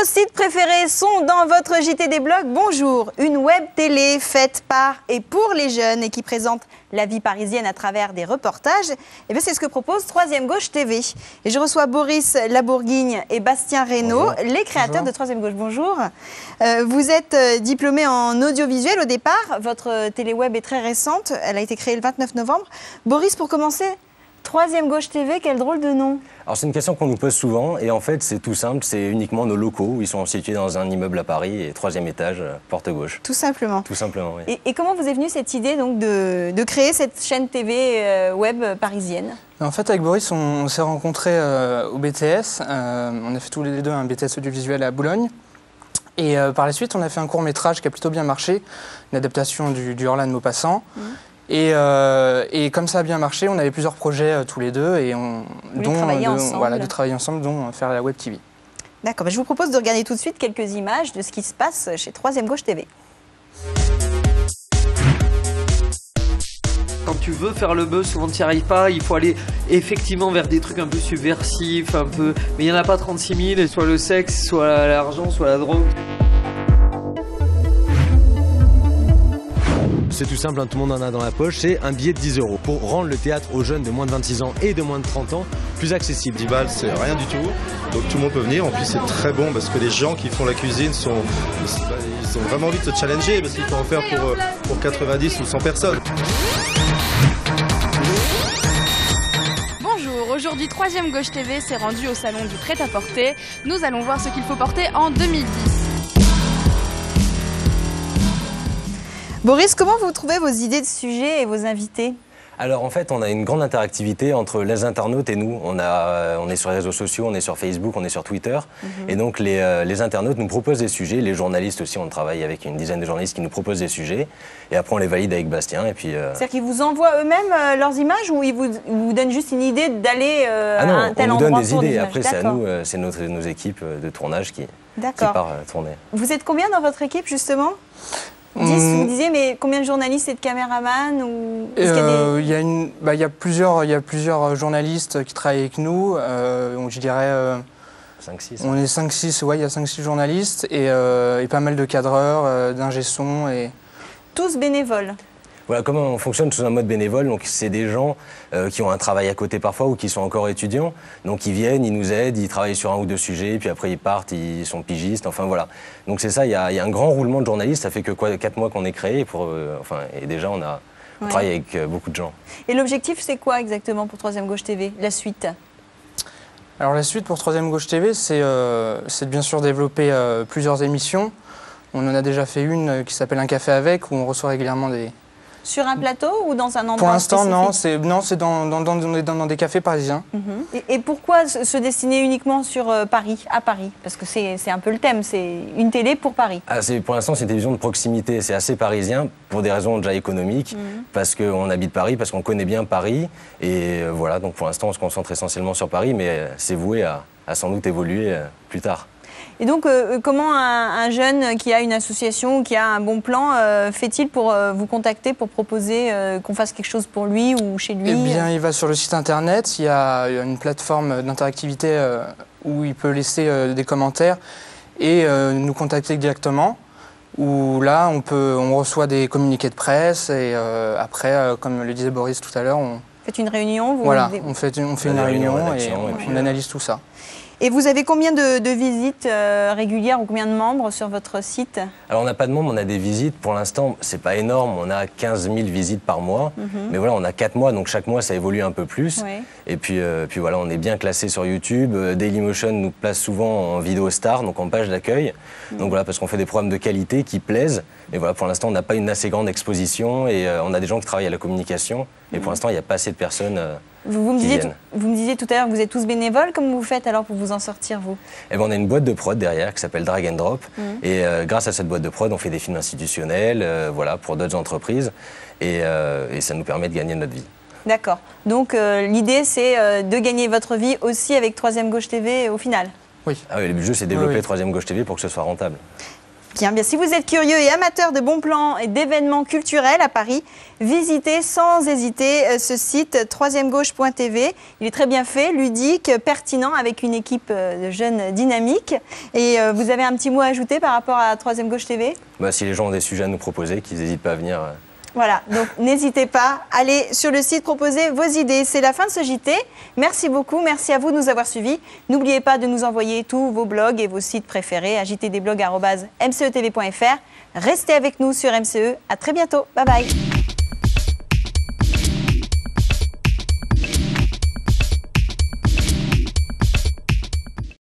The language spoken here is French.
Vos sites préférés sont dans votre JT des blogs. Bonjour, une web télé faite par et pour les jeunes et qui présente la vie parisienne à travers des reportages. Et bien c'est ce que propose Troisième Gauche TV. Et je reçois Boris Labourguigne et Bastien Reynaud, les créateurs de Troisième Gauche. Bonjour. Vous êtes diplômés en audiovisuel au départ. Votre téléweb est très récente. Elle a été créée le 29 novembre. Boris, pour commencer, Troisième Gauche TV, quel drôle de nom. Alors c'est une question qu'on nous pose souvent et en fait c'est tout simple, c'est uniquement nos locaux. Ils sont situés dans un immeuble à Paris et 3e étage, porte gauche. Tout simplement. Tout simplement, oui. Et comment vous est venue cette idée donc, de créer cette chaîne TV web parisienne? En fait, avec Boris, on s'est rencontrés au BTS. On a fait tous les deux un BTS audiovisuel à Boulogne. Et par la suite, on a fait un court-métrage qui a plutôt bien marché, une adaptation du Horla de Maupassant. Et comme ça a bien marché, on avait plusieurs projets tous les deux, et de travailler ensemble, dont faire la web TV. D'accord, je vous propose de regarder tout de suite quelques images de ce qui se passe chez Troisième Gauche TV. Quand tu veux faire le buzz, souvent tu n'y arrives pas, il faut aller effectivement vers des trucs un peu subversifs, mais il n'y en a pas 36 000, soit le sexe, soit l'argent, soit la drogue. C'est tout simple, tout le monde en a dans la poche, c'est un billet de 10 € pour rendre le théâtre aux jeunes de moins de 26 ans et de moins de 30 ans plus accessible. 10 balles, c'est rien du tout, donc tout le monde peut venir. En plus, c'est très bon parce que les gens qui font la cuisine ils ont vraiment envie de se challenger parce qu'il faut en faire pour 90 ou 100 personnes. Bonjour, aujourd'hui Troisième Gauche TV s'est rendu au salon du prêt-à-porter. Nous allons voir ce qu'il faut porter en 2010. Boris, comment vous trouvez vos idées de sujets et vos invités? Alors en fait, on a une grande interactivité entre les internautes et nous. On est sur les réseaux sociaux, on est sur Facebook, on est sur Twitter. Et donc les internautes nous proposent des sujets. Les journalistes aussi, on travaille avec une dizaine de journalistes qui nous proposent des sujets. Et après, on les valide avec Bastien. C'est-à-dire qu'ils vous envoient eux-mêmêmes leurs images ou ils vous donnent juste une idée d'aller à un tel endroit? On nous donne des idées. Après, c'est à nous, c'est nos équipes de tournage qui partent tourner. Vous êtes combien dans votre équipe, justement? 10, vous disiez, mais combien de journalistes et de caméramans il y a plusieurs journalistes qui travaillent avec nous. Donc je dirais 5-6. On est 5-6, ouais, il y a 5-6 journalistes et pas mal de cadreurs, d'ingé son. Tous bénévoles. Voilà, comment on fonctionne sous un mode bénévole. Donc c'est des gens qui ont un travail à côté parfois ou qui sont encore étudiants. Donc ils viennent, ils nous aident, ils travaillent sur un ou deux sujets, puis après ils partent, ils sont pigistes, enfin voilà. Donc c'est ça, il y a un grand roulement de journalistes, ça fait que 4 mois qu'on est créé, et déjà on travaille avec beaucoup de gens. Et l'objectif c'est quoi exactement pour Troisième Gauche TV, la suite? Alors la suite pour Troisième Gauche TV, c'est de bien sûr développer plusieurs émissions. On en a déjà fait une qui s'appelle Un café avec, où on reçoit régulièrement des... Sur un plateau ou dans un endroit Pour l'instant, spécifique? non, c'est dans des cafés parisiens. Et pourquoi se destiner uniquement sur Paris, à Paris? Parce que c'est un peu le thème, c'est une télé pour Paris. Pour l'instant, c'est une télévision de proximité, c'est assez parisien, pour des raisons déjà économiques, parce qu'on habite Paris, parce qu'on connaît bien Paris. Et voilà, donc pour l'instant, on se concentre essentiellement sur Paris, mais c'est voué à sans doute évoluer plus tard. Et donc, comment un jeune qui a une association ou qui a un bon plan fait-il pour vous contacter, pour proposer qu'on fasse quelque chose pour lui ou chez lui? Eh bien, il va sur le site internet, il y a une plateforme d'interactivité où il peut laisser des commentaires et nous contacter directement. Où là, on reçoit des communiqués de presse et après, comme le disait Boris tout à l'heure, on fait une réunion. On fait une réunion et on analyse tout ça. Et vous avez combien de visites régulières ou combien de membres sur votre site? Alors on n'a pas de membres, on a des visites. Pour l'instant, c'est pas énorme, on a 15 000 visites par mois. Mais voilà, on a 4 mois, donc chaque mois ça évolue un peu plus. Et puis voilà, on est bien classé sur YouTube. Dailymotion nous place souvent en vidéo star, donc en page d'accueil. Donc voilà, parce qu'on fait des programmes de qualité qui plaisent. Mais voilà, pour l'instant, on n'a pas une assez grande exposition et on a des gens qui travaillent à la communication. Et pour l'instant, il n'y a pas assez de personnes vous me disiez tout à l'heure que vous êtes tous bénévoles. Comment vous faites alors pour vous en sortir, vous? Eh ben, on a une boîte de prod derrière qui s'appelle Drag and Drop. Et grâce à cette boîte de prod, on fait des films institutionnels voilà, pour d'autres entreprises. Et ça nous permet de gagner notre vie. D'accord. Donc l'idée, c'est de gagner votre vie aussi avec Troisième Gauche TV au final? Oui. Ah oui, le jeu, c'est de développer Troisième Gauche TV pour que ce soit rentable. magnifique. Bien, si vous êtes curieux et amateur de bons plans et d'événements culturels à Paris, visitez sans hésiter ce site troisièmegauche.tv. Il est très bien fait, ludique, pertinent, avec une équipe de jeunes dynamiques. Et vous avez un petit mot à ajouter par rapport à Troisième Gauche TV ? Si les gens ont des sujets à nous proposer, qu'ils n'hésitent pas à venir. Voilà, donc n'hésitez pas, allez sur le site, proposez vos idées. C'est la fin de ce JT. Merci beaucoup, merci à vous de nous avoir suivis. N'oubliez pas de nous envoyer tous vos blogs et vos sites préférés à jtdblog@mcetv.fr. Restez avec nous sur MCE. À très bientôt. Bye bye.